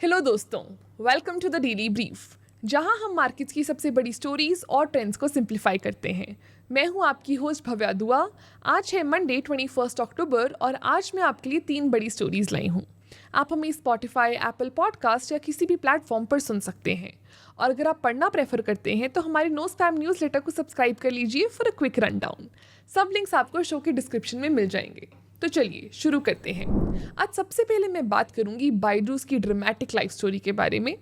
Hello दोस्तों, welcome to the daily brief, जहां हम मार्केट्स की सबसे बड़ी स्टोरीज और ट्रेंड्स को सिंप्लीफाई करते हैं। मैं हूं आपकी होस्ट भव्या दुआ। आज है मंडे 21 अक्टूबर और आज मैं आपके लिए 3 बड़ी स्टोरीज लाई हूं। आप हमें स्पॉटिफाई, एप्पल पॉडकास्ट या किसी भी प्लेटफॉर्म पर सुन सकते हैं। और अगर आप पढ़ना प्रेफर करते हैं तो हमारी नो स्पैम न्यूज़लेटर को सब्सक्राइब कर लीजिए for a quick run down. सब लिंक्स आपको शो के डिस्क्रिप्शन में मिल जाएंगे। तो चलिए शुरू करते हैं। आज सबसे पहले मैं बात करूंगी बायजूस की ड्रामेटिक लाइफ स्टोरी के बारे में।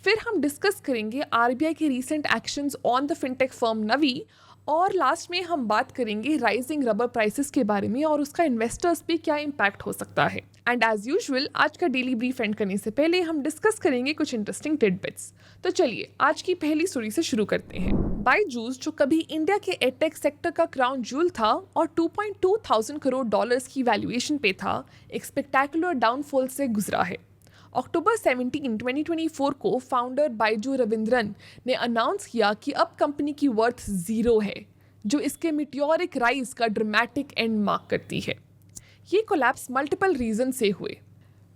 फिर हम डिस्कस करेंगे आरबीआई के recent actions on the fintech firm Navi. और लास्ट में हम बात करेंगे राइजिंग रबर प्राइसेस के बारे में और उसका इन्वेस्टर्स पे क्या इम्पैक्ट हो सकता है। एंड एज यूजुअल आज का डेली ब्रीफ एंड करने से पहले हम डिस्कस करेंगे कुछ इंटरेस्टिंग टिडबिट्स। तो चलिए आज की पहली स्टोरी से शुरू करते हैं। बायजूस, जो कभी इंडिया के एडटेक सेक्टर का क्राउन ज्यूल था और 2.2 थाउजेंड करोड़ डॉलर्स की वैल्यूएशन पे था, एक स्पेक्टेकुलर डाउनफॉल से गुजरा है। अक्टूबर 17, 2024 को फाउंडर बाइजू रविंद्रन ने अनाउंस किया कि अब कंपनी की वर्थ 0 है, जो इसके मिटियोरिक राइज का ड्रामेटिक एंड मार्क करती है। ये कोलैप्स मल्टीपल रीजन से हुए: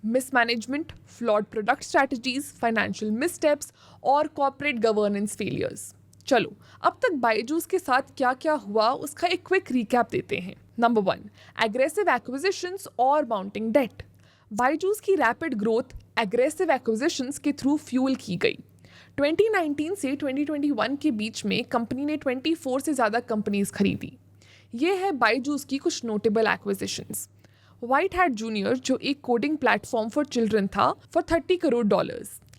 mismanagement, flawed product strategies, financial missteps और कॉर्पोरेट गवर्नेंस फेलियर्स। चलो अब तक बायजूस के साथ क्या क्या हुआ उसका एक क्विक रिकैप देते हैं। नंबर 1, एग्रेसिव एक्विजिशंस और माउंटिंग डेट। बायजूस की रैपिड ग्रोथ एग्रेसिव एक्विजिशंस के थ्रू फ्यूल की गई। 2019 से 2021 के बीच में कंपनी ने 24 से ज़्यादा कंपनीज खरीदी। ये है बायजूस की कुछ notable acquisitions. White hat junior, जो एक कोडिंग प्लेटफॉर्म फॉर चिल्ड्रन था, for $30 crore.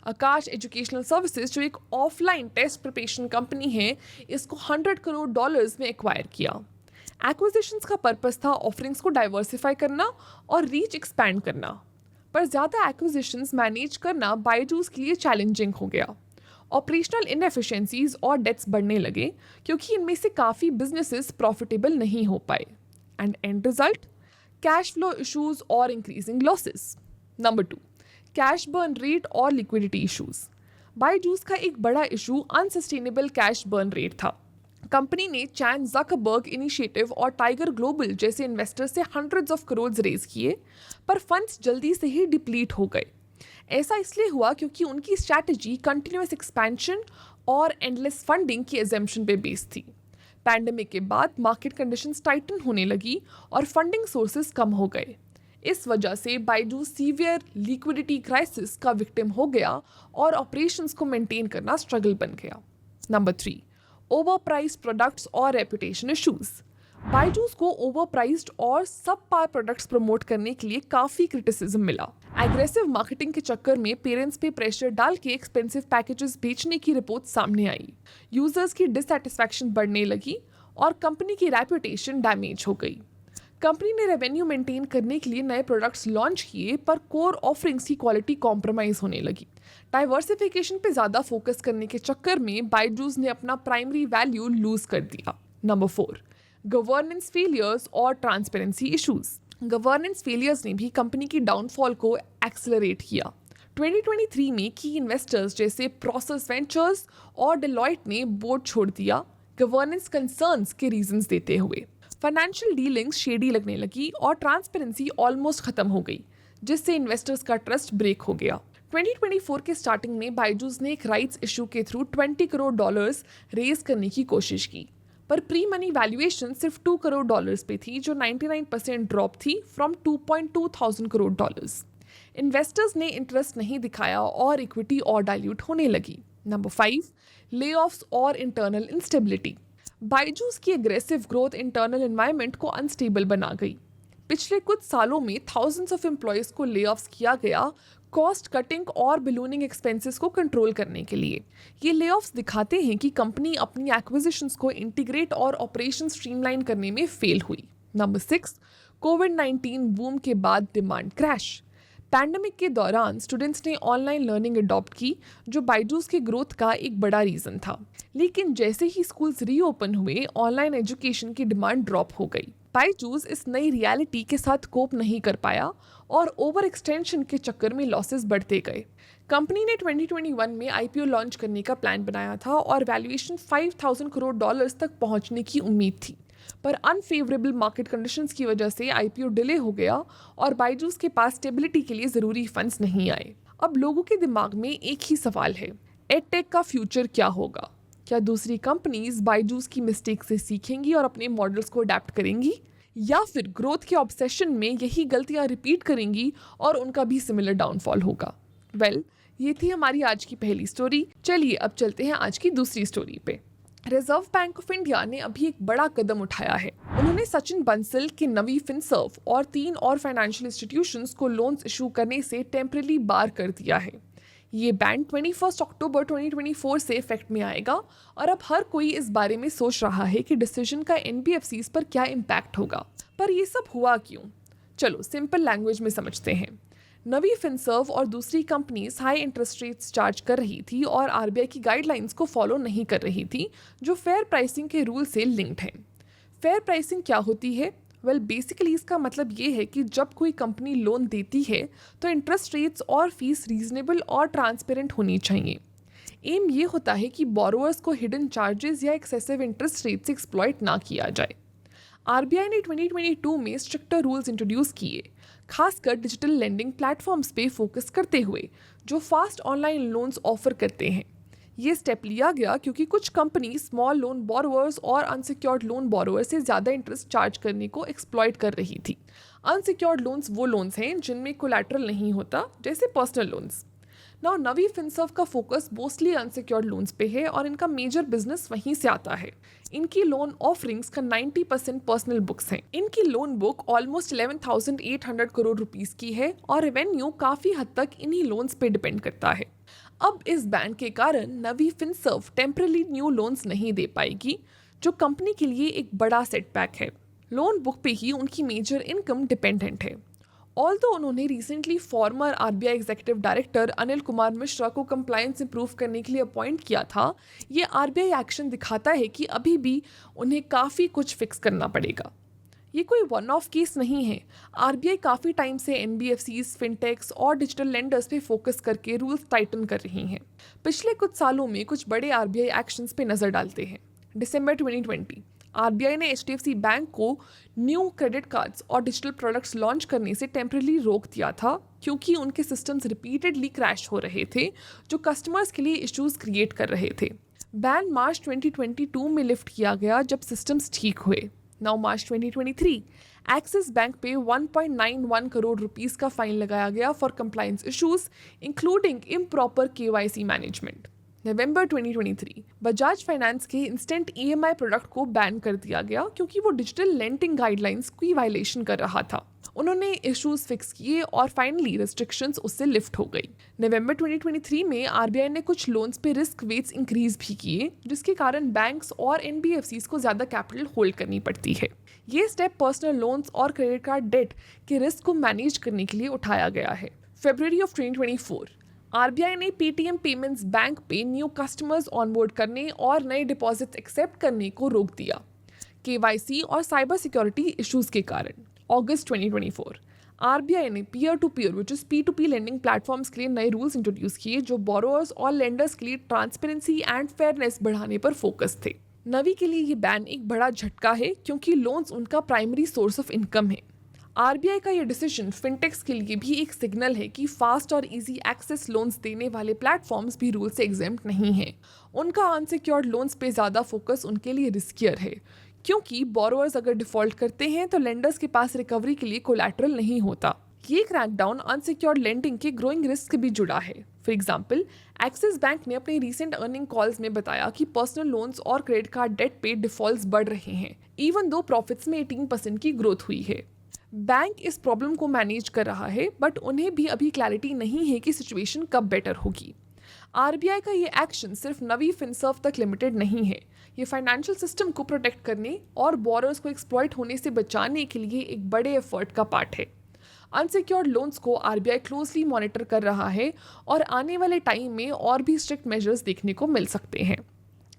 Akash educational services, जो एक ऑफलाइन टेस्ट प्रिपरेशन कंपनी है, इसको $100 करोड़ में एक्वायर किया। एक्विजिशंस का पर्पस था ऑफरिंग्स को डाइवर्सिफाई करना और रीच एक्सपैंड करना, पर ज़्यादा एक्विजिशंस मैनेज करना बायजूस के लिए चैलेंजिंग हो गया। ऑपरेशनल इनएफिशिएंसीज और डेट्स बढ़ने लगे क्योंकि इनमें से काफ़ी बिजनेसेस प्रॉफिटेबल नहीं हो पाए। End end result, cash flow issues और increasing losses. Number 2, cash burn rate और लिक्विडिटी इशूज। बायजूस का एक बड़ा issue unsustainable cash burn rate था। कंपनी ने चैन ज़करबर्ग इनिशिएटिव और टाइगर ग्लोबल जैसे इन्वेस्टर से हंड्रेड्स ऑफ करोड़ रेज किए, पर फंड्स जल्दी से ही डिप्लीट हो गए। ऐसा इसलिए हुआ क्योंकि उनकी स्ट्रैटेजी कंटिन्यूअस एक्सपेंशन और एंडलेस फंडिंग की एजम्पशन पे बेस्ड थी। पैंडेमिक के बाद मार्केट कंडीशंस टाइटन होने लगी और फंडिंग सोर्सेज कम हो गए। इस वजह से बायजूस सीवियर लिक्विडिटी क्राइसिस का विक्टिम हो गया और ऑपरेशंस को मेंटेन करना स्ट्रगल बन गया। नंबर 3, ओवरप्राइस्ड प्रोडक्ट्स और रेपुटेशन इश्यूज। बायजूस को ओवरप्राइस्ड और सब पार प्रोडक्ट्स प्रमोट करने के लिए काफ़ी क्रिटिसिज्म मिला। एग्रेसिव मार्केटिंग के चक्कर में पेरेंट्स पे प्रेशर डाल के एक्सपेंसिव पैकेजेस बेचने की रिपोर्ट सामने आई। यूजर्स की डिससेटिस्फैक्शन बढ़ने लगी और कंपनी की रेपुटेशन डैमेज हो गई। कंपनी ने रेवेन्यू मेंटेन करने के लिए नए प्रोडक्ट्स लॉन्च किए, पर कोर ऑफरिंग्स की क्वालिटी कॉम्प्रोमाइज होने लगी। डाइवर्सिफिकेशन पे ज़्यादा फोकस करने के चक्कर में बायजूस ने अपना प्राइमरी वैल्यू लूज कर दिया। नंबर 4, गवर्नेंस फेलियर्स और ट्रांसपेरेंसी इश्यूज। गवर्नेंस फेलियर्स ने भी कंपनी की डाउनफॉल को एक्सेलरेट किया। 2023 में की इन्वेस्टर्स जैसे प्रोसेस वेंचर्स और डेलॉयट ने बोर्ड छोड़ दिया, गवर्नेंस कंसर्न्स के रीजंस देते हुए। फाइनेंशियल डीलिंग्स शेडी लगने लगी और ट्रांसपेरेंसी ऑलमोस्ट खत्म हो गई, जिससे इन्वेस्टर्स का ट्रस्ट ब्रेक हो गया। 2024 के स्टार्टिंग में बायजूस ने एक राइट्स इशू के थ्रू $20 करोड़ रेज करने की कोशिश की, पर प्री मनी वैल्यूएशन सिर्फ $2 करोड़ पे थी, जो 99% ड्रॉप थी फ्रॉम 2.2 थाउजेंड करोड़। इन्वेस्टर्स ने इंटरेस्ट नहीं दिखाया और इक्विटी और डाइल्यूट होने लगी। नंबर 5, लेऑफ्स और इंटरनल इंस्टेबिलिटी। बायजूस की एग्रेसिव ग्रोथ इंटरनल एनवायरनमेंट को अनस्टेबल बना गई। पिछले कुछ सालों में थाउजेंड्स ऑफ एम्प्लॉयज़ को ले ऑफ्स किया गया, कॉस्ट कटिंग और बिलूनिंग एक्सपेंसेस को कंट्रोल करने के लिए। ये ले ऑफ्स दिखाते हैं कि कंपनी अपनी एक्विजिशंस को इंटीग्रेट और ऑपरेशन स्ट्रीमलाइन करने में फेल हुई। नंबर 6, कोविड-19 बूम के बाद डिमांड क्रैश। पैंडेमिक के दौरान स्टूडेंट्स ने ऑनलाइन लर्निंग अडॉप्ट की, जो बायजूस के ग्रोथ का एक बड़ा रीज़न था। लेकिन जैसे ही स्कूल्स रीओपन हुए, ऑनलाइन एजुकेशन की डिमांड ड्रॉप हो गई। बायजूस इस नई रियलिटी के साथ कोप नहीं कर पाया और ओवर एक्सटेंशन के चक्कर में लॉसेस बढ़ते गए। कंपनी ने 2021 में आईपीओ लॉन्च करने का प्लान बनाया था और वैल्यूएशन $5,000 करोड़ तक पहुंचने की उम्मीद थी, पर अनफेवरेबल मार्केट कंडीशंस की वजह से आईपीओ डिले हो गया और बायजूस के पास स्टेबिलिटी के लिए ज़रूरी फंड्स नहीं आए। अब लोगों के दिमाग में एक ही सवाल है, एडटेक का फ्यूचर क्या होगा? क्या दूसरी कंपनीज बायजूस की मिस्टेक से सीखेंगी और अपने मॉडल्स को अडेप्ट करेंगी, या फिर ग्रोथ के ऑब्सेशन में यही गलतियां रिपीट करेंगी और उनका भी सिमिलर डाउनफॉल होगा? ये थी हमारी आज की पहली स्टोरी। चलिए अब चलते हैं आज की दूसरी स्टोरी पे। रिजर्व बैंक ऑफ इंडिया ने अभी एक बड़ा कदम उठाया है। उन्होंने सचिन बंसल के नवी फिनसर्व और 3 और फाइनेंशियल इंस्टीट्यूशंस को लोन्स इशू करने से टेम्पररी बार कर दिया है। ये बैन 21 अक्टूबर 2024 से इफेक्ट में आएगा और अब हर कोई इस बारे में सोच रहा है कि डिसीजन का एनबीएफसीज पर क्या इम्पैक्ट होगा। पर ये सब हुआ क्यों? चलो सिंपल लैंग्वेज में समझते हैं। नवी फिनसर्व और दूसरी companies high interest rates charge कर रही थी और आरबीआई की गाइडलाइंस को फॉलो नहीं कर रही थी, जो फेयर प्राइसिंग के रूल से लिंक्ड है। फेयर प्राइसिंग क्या होती है? बेसिकली इसका मतलब ये है कि जब कोई कंपनी लोन देती है तो इंटरेस्ट रेट्स और फीस रीजनेबल और ट्रांसपेरेंट होनी चाहिए। एम ये होता है कि बोरोअर्स को हिडन चार्जेस या एक्सेसिव इंटरेस्ट रेट से एक्सप्लॉइट ना किया जाए। आरबीआई ने 2022 में स्ट्रिक्टर रूल्स इंट्रोड्यूस किए, खासकर डिजिटल लेंडिंग प्लेटफॉर्म्स पे फोकस करते हुए जो फास्ट ऑनलाइन लोन्स ऑफर करते हैं। ये स्टेप लिया गया क्योंकि कुछ कंपनी स्मॉल लोन बोरोअर्स और अनसिक्योर्ड लोन बोरोअर्स से ज़्यादा इंटरेस्ट चार्ज करने को एक्सप्लॉइट कर रही थी। अनसिक्योर्ड लोन्स वो लोन्स हैं जिनमें कोलैटरल नहीं होता, जैसे पर्सनल लोन्स। नवी फिनसर्व का फोकस मोस्टली अनसिक्योर्ड लोन्स पे है और इनका मेजर बिजनेस वहीं से आता है। इनकी लोन ऑफरिंग्स का 90% पर्सनल बुक्स हैं। इनकी loan book almost 11,800 crore rupees की है और रेवेन्यू काफ़ी हद तक इन्हीं लोन्स पे डिपेंड करता है। अब इस बैन के कारण नवी फिनसर्व टेम्पररी न्यू लोन्स नहीं दे पाएगी, जो कंपनी के लिए एक बड़ा सेटबैक है। लोन बुक पे ही उनकी मेजर इनकम डिपेंडेंट है। ऑल्दो उन्होंने recently farmer RBI executive director Anil Kumar Mishra को कंप्लायंस इंप्रूव करने के लिए अपॉइंट किया था। ये आरबीआई एक्शन दिखाता है कि अभी भी उन्हें काफ़ी कुछ फिक्स करना पड़ेगा। ये कोई वन ऑफ केस नहीं है। आरबीआई काफ़ी टाइम से एनबीएफसीज, फिनटेक्स और डिजिटल लेंडर्स पे फोकस करके रूल्स टाइटन कर रही हैं। पिछले कुछ सालों में कुछ बड़े आरबीआई एक्शंस पे नज़र डालते हैं। दिसंबर 2020 आरबीआई ने एचडीएफसी बैंक को न्यू क्रेडिट कार्ड्स और डिजिटल प्रोडक्ट्स लॉन्च करने से टेम्पररी रोक दिया था, क्योंकि उनके सिस्टम्स रिपीटेडली क्रैश हो रहे थे, जो कस्टमर्स के लिए इश्यूज क्रिएट कर रहे थे। बैन मार्च 2022 में लिफ्ट किया गया जब सिस्टम्स ठीक हुए। मार्च 2023 एक्सिस बैंक पे 1.91 करोड़ रुपीस का फाइन लगाया गया for compliance issues including improper KYC management. November 2023 Bajaj finance के इंस्टेंट ईएमआई प्रोडक्ट को बैन कर दिया गया क्योंकि वो डिजिटल लेंडिंग गाइडलाइंस की वायलेशन कर रहा था। उन्होंने इश्यूज फिक्स किए और फाइनली रिस्ट्रिक्शंस उससे लिफ्ट हो गई। नवंबर 2023 में आरबीआई ने कुछ लोन्स पे रिस्क वेट्स इंक्रीज भी किए, जिसके कारण बैंक्स और एनबीएफसीज को ज़्यादा कैपिटल होल्ड करनी पड़ती है। ये स्टेप पर्सनल लोन्स और क्रेडिट कार्ड डेट के रिस्क को मैनेज करने के लिए उठाया गया है। फरवरी ऑफ 2024 आरबीआई ने पेटीएम पेमेंट्स बैंक पे न्यू कस्टमर्स ऑनबोर्ड करने और नए डिपॉजिट्स एक्सेप्ट करने को रोक दिया, केवाईसी और साइबर सिक्योरिटी इश्यूज के कारण। अगस्त 2024 आरबीआई ने peer to peer which is P2P lending platforms के लिए नए रूल्स इंट्रोड्यूस किए, जो बोरोअर्स और लेंडर्स के लिए ट्रांसपेरेंसी एंड फेयरनेस बढ़ाने पर फोकस थे। नवी के लिए ये बैन एक बड़ा झटका है क्योंकि लोन्स उनका प्राइमरी सोर्स ऑफ इनकम है। आरबीआई का ये डिसीजन फिनटेक्स के लिए भी एक सिग्नल है कि फास्ट और इजी एक्सेस लोन्स देने वाले प्लेटफॉर्म्स भी रूल से एग्जेम्प्ट नहीं हैं। उनका अनसिक्योर्ड लोन्स पे ज़्यादा फोकस उनके लिए रिस्कियर है, क्योंकि बोरोअर्स अगर डिफॉल्ट करते हैं तो लेंडर्स के पास रिकवरी के लिए कोलैटरल नहीं होता। ये क्रैकडाउन अनसिक्योर्ड लेंडिंग के ग्रोइंग रिस्क भी जुड़ा है। फॉर एग्जाम्पल, एक्सिस बैंक ने अपने रीसेंट अर्निंग कॉल्स में बताया कि पर्सनल लोन्स और क्रेडिट कार्ड डेट पे डिफॉल्ट्स बढ़ रहे हैं, इवन दो प्रॉफिट्स में 18% की ग्रोथ हुई है। बैंक इस प्रॉब्लम को मैनेज कर रहा है, बट उन्हें भी अभी क्लैरिटी नहीं है कि सिचुएशन कब बेटर होगी। आरबीआई का ये एक्शन सिर्फ नवी फिनसर्व तक लिमिटेड नहीं है। ये फाइनेंशियल सिस्टम को प्रोटेक्ट करने और बोरोअर्स को एक्सप्लॉइट होने से बचाने के लिए एक बड़े एफर्ट का पार्ट है। अनसिक्योर्ड लोन्स को आरबीआई क्लोजली मॉनिटर कर रहा है और आने वाले टाइम में और भी स्ट्रिक्ट मेजर्स देखने को मिल सकते हैं।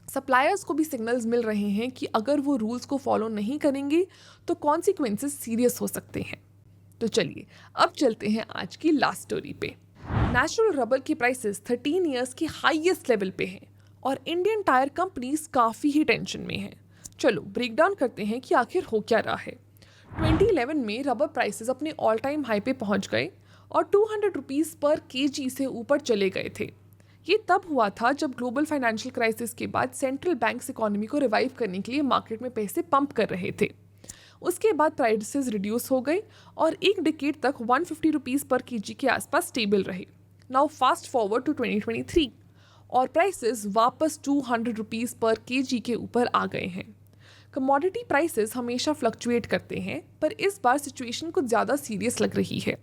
सप्लायर्स को भी सिग्नल्स मिल रहे हैं कि अगर वो रूल्स को फॉलो नहीं करेंगे तो कॉन्सिक्वेंसेस सीरियस हो सकते हैं। तो चलिए अब चलते हैं आज की लास्ट स्टोरी पे। नेचुरल रबर की प्राइसेस 13 ईयर्स के हाईएस्ट लेवल पे हैं और इंडियन टायर कंपनीज काफ़ी ही टेंशन में हैं। चलो ब्रेक डाउन करते हैं कि आखिर हो क्या रहा है। 2011 में रबर प्राइसेस अपने ऑल टाइम हाई पे पहुंच गए और 200 रुपीज़ पर केजी से ऊपर चले गए थे। ये तब हुआ था जब ग्लोबल फाइनेंशियल क्राइसिस के बाद सेंट्रल बैंक्स इकोनॉमी को रिवाइव करने के लिए मार्केट में पैसे पंप कर रहे थे। उसके बाद प्राइसेस रिड्यूस हो गए और एक डिकेड तक 150 रुपीज़ पर केजी के आसपास स्टेबल रहे। नाउ फास्ट फॉरवर्ड टू 2023 और प्राइसेस वापस 200 रुपीज़ पर केजी के ऊपर आ गए हैं। कमोडिटी प्राइसेस हमेशा फ्लक्चुएट करते हैं, पर इस बार सिचुएशन कुछ ज़्यादा सीरियस लग रही है।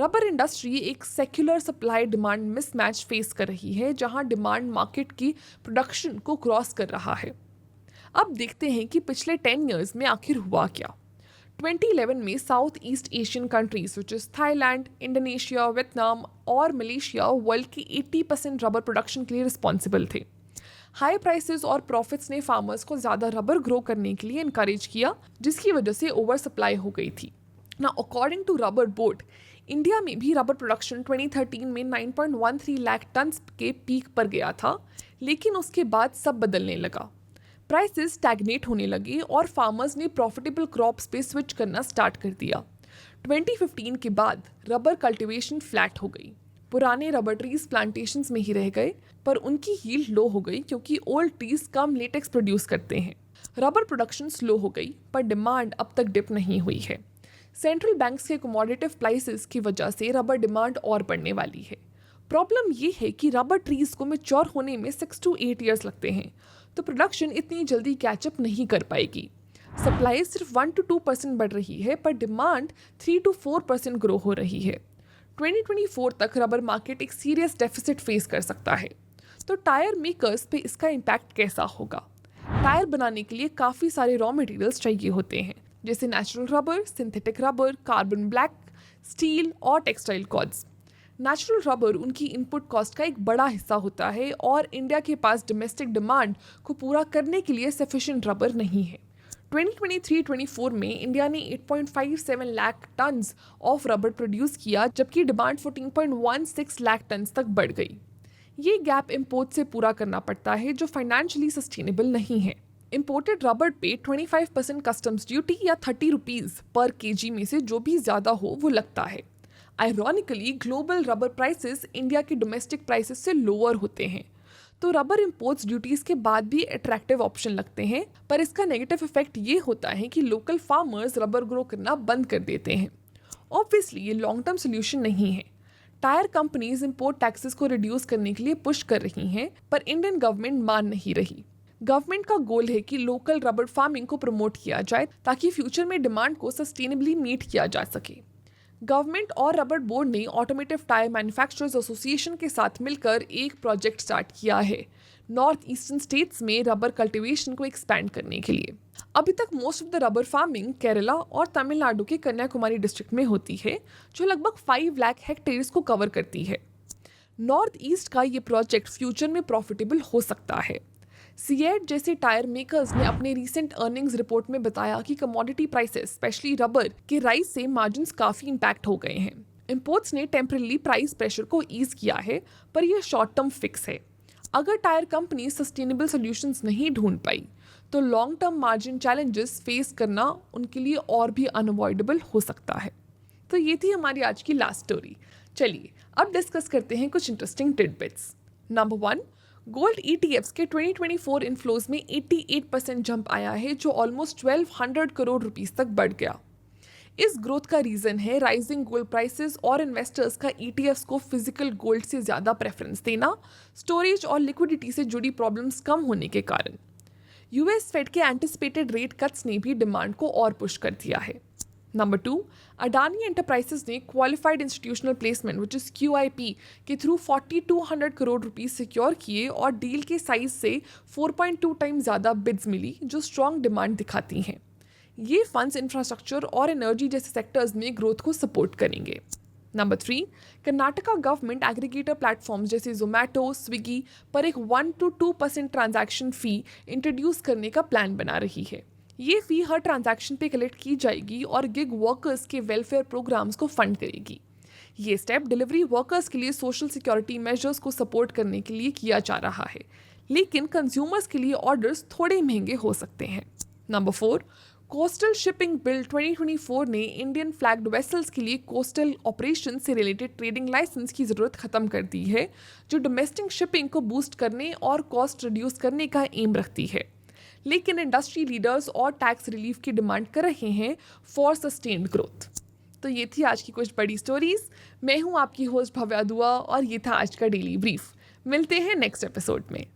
रबर इंडस्ट्री एक secular supply demand mismatch face कर रही है, जहां डिमांड मार्केट की प्रोडक्शन को क्रॉस कर रहा है। अब देखते हैं कि पिछले 10 इयर्स में आखिर हुआ क्या। 2011 में south east Asian countries which is Thailand, Indonesia, Vietnam और मलेशिया वर्ल्ड की 80% रबर प्रोडक्शन के लिए रिस्पॉन्सिबल थे। हाई प्राइसेस और प्रॉफिट्स ने फार्मर्स को ज़्यादा रबर ग्रो करने के लिए इनकरेज किया, जिसकी वजह से ओवर सप्लाई हो गई थी। ना according to rubber board, India में भी रबर प्रोडक्शन 2013 में 9.13 लाख टन के पीक पर गया था, लेकिन उसके बाद सब बदलने लगा। प्राइसेस स्टैग्नेट होने लगे और फार्मर्स ने प्रॉफिटेबल क्रॉप्स पे स्विच करना स्टार्ट कर दिया। 2015 के बाद रबर कल्टीवेशन फ्लैट हो गई। पुराने रबर ट्रीज प्लांटेशंस में ही रह गए, पर उनकी यील्ड लो हो गई क्योंकि ओल्ड ट्रीज कम लेटेक्स प्रोड्यूस करते हैं। रबर प्रोडक्शन स्लो हो गई, पर डिमांड अब तक डिप नहीं हुई है। सेंट्रल बैंक्स के कमोडिटिव प्राइसेस की वजह से रबर डिमांड और बढ़ने वाली है। प्रॉब्लम ये है कि रबर ट्रीज को मैच्योर होने में 6 to 8 ईयर्स लगते हैं, तो प्रोडक्शन इतनी जल्दी कैचअप नहीं कर पाएगी। सप्लाई सिर्फ 1 to 2% बढ़ रही है, पर डिमांड 3 to 4% ग्रो हो रही है। 2024 तक रबर मार्केट एक सीरियस डेफिसिट फेस कर सकता है। तो टायर मेकर्स पे इसका इम्पैक्ट कैसा होगा? टायर बनाने के लिए काफ़ी सारे रॉ मटेरियल्स चाहिए होते हैं, जैसे natural rubber, synthetic rubber, carbon black, steel और टेक्सटाइल कॉर्ड्स। नेचुरल रबर उनकी इनपुट कॉस्ट का एक बड़ा हिस्सा होता है और इंडिया के पास डोमेस्टिक डिमांड को पूरा करने के लिए सफिशिएंट रबर नहीं है। 2023-24 में इंडिया ने 8.57 lakh tons of rubber produce किया, जबकि डिमांड 14.16 लाख टन्स तक बढ़ गई। ये गैप इंपोर्ट से पूरा करना पड़ता है, जो फाइनेंशियली सस्टेनेबल नहीं है। इंपोर्टेड रबर पे 25% कस्टम्स ड्यूटी या 30 रुपीज़ पर केजी में से जो भी ज़्यादा हो वो लगता है। Ironically global rubber prices India के डोमेस्टिक प्राइसेस से लोअर होते हैं, तो रबर इंपोर्ट्स ड्यूटीज़ के बाद भी अट्रैक्टिव ऑप्शन लगते हैं, पर इसका नेगेटिव इफेक्ट ये होता है कि लोकल फार्मर्स रबर ग्रो करना बंद कर देते हैं। ऑब्वियसली ये लॉन्ग टर्म सोल्यूशन नहीं है। टायर कंपनीज इंपोर्ट टैक्सेस को रिड्यूस करने के लिए पुश कर रही हैं, पर इंडियन गवर्नमेंट मान नहीं रही। गवर्नमेंट का गोल है कि लोकल रबर फार्मिंग को प्रमोट किया जाए ताकि फ्यूचर में डिमांड को सस्टेनेबली मीट किया जा सके। गवर्नमेंट और रबर बोर्ड ने ऑटोमेटिव टायर मैन्युफैक्चरर्स एसोसिएशन के साथ मिलकर एक प्रोजेक्ट स्टार्ट किया है नॉर्थ ईस्टर्न स्टेट्स में रबर कल्टीवेशन को एक्सपैंड करने के लिए। अभी तक most of the rubber farming Kerala और तमिलनाडु के कन्याकुमारी डिस्ट्रिक्ट में होती है, जो लगभग 5 लाख हेक्टेयर्स को कवर करती है। नॉर्थ ईस्ट का ये प्रोजेक्ट फ्यूचर में प्रॉफिटेबल हो सकता है। सीएट जैसे टायर मेकर्स ने अपने रीसेंट अर्निंग्स रिपोर्ट में बताया कि कमोडिटी प्राइसेस स्पेशली रबर के राइज से मार्जिन्स काफ़ी इम्पैक्ट हो गए हैं। इंपोर्ट्स ने टेम्परली प्राइस प्रेशर को ईज किया है, पर यह शॉर्ट टर्म फिक्स है। अगर टायर कंपनी सस्टेनेबल सॉल्यूशंस नहीं ढूंढ पाई, तो long term margin challenges face करना उनके लिए और भी अनअवॉइडेबल हो सकता है। तो ये थी हमारी आज की लास्ट स्टोरी। चलिए अब डिस्कस करते हैं कुछ interesting titbits. Number 1, gold ETFs के 2024 इनफ्लोज में 88% जंप आया है, जो ऑलमोस्ट 1200 करोड़ रुपीस तक बढ़ गया। इस ग्रोथ का रीजन है राइजिंग गोल्ड प्राइसेस और इन्वेस्टर्स का ETFs को फिजिकल गोल्ड से ज़्यादा प्रेफरेंस देना, स्टोरेज और लिक्विडिटी से जुड़ी प्रॉब्लम्स कम होने के कारण। US फेड के एंटिसिपेटेड रेट कट्स ने भी डिमांड को और पुश कर दिया है। नंबर 2, अडानी एंटरप्राइजेस ने qualified institutional placement which is QIP के थ्रू 4200 करोड़ रुपीस सिक्योर किए और डील के साइज से 4.2 टाइम ज़्यादा बिड्स मिली, जो स्ट्रॉन्ग डिमांड दिखाती हैं। ये फंड्स इंफ्रास्ट्रक्चर और एनर्जी जैसे सेक्टर्स में ग्रोथ को सपोर्ट करेंगे। Number 3, Karnataka government aggregator platforms जैसे जोमैटो, स्विगी पर एक 1 to 2% ट्रांजैक्शन फ़ी इंट्रोड्यूस करने का प्लान बना रही है। ये फ़ी हर ट्रांजैक्शन पे कलेक्ट की जाएगी और गिग वर्कर्स के वेलफेयर प्रोग्राम्स को फंड करेगी। ये स्टेप डिलीवरी वर्कर्स के लिए सोशल सिक्योरिटी मेजर्स को सपोर्ट करने के लिए किया जा रहा है, लेकिन कंज्यूमर्स के लिए ऑर्डर्स थोड़े महंगे हो सकते हैं। नंबर 4, कोस्टल शिपिंग बिल 2024 ने इंडियन फ्लैग्ड वेसल्स के लिए कोस्टल ऑपरेशन से रिलेटेड ट्रेडिंग लाइसेंस की ज़रूरत ख़त्म कर दी है, जो डोमेस्टिक शिपिंग को बूस्ट करने और कॉस्ट रिड्यूस करने का एम रखती है। लेकिन इंडस्ट्री लीडर्स और टैक्स रिलीफ की डिमांड कर रहे हैं फॉर सस्टेन्ड ग्रोथ। तो ये थी आज की कुछ बड़ी स्टोरीज। मैं हूँ आपकी होस्ट भव्या दुआ और ये था आज का डेली ब्रीफ। मिलते हैं नेक्स्ट एपिसोड में।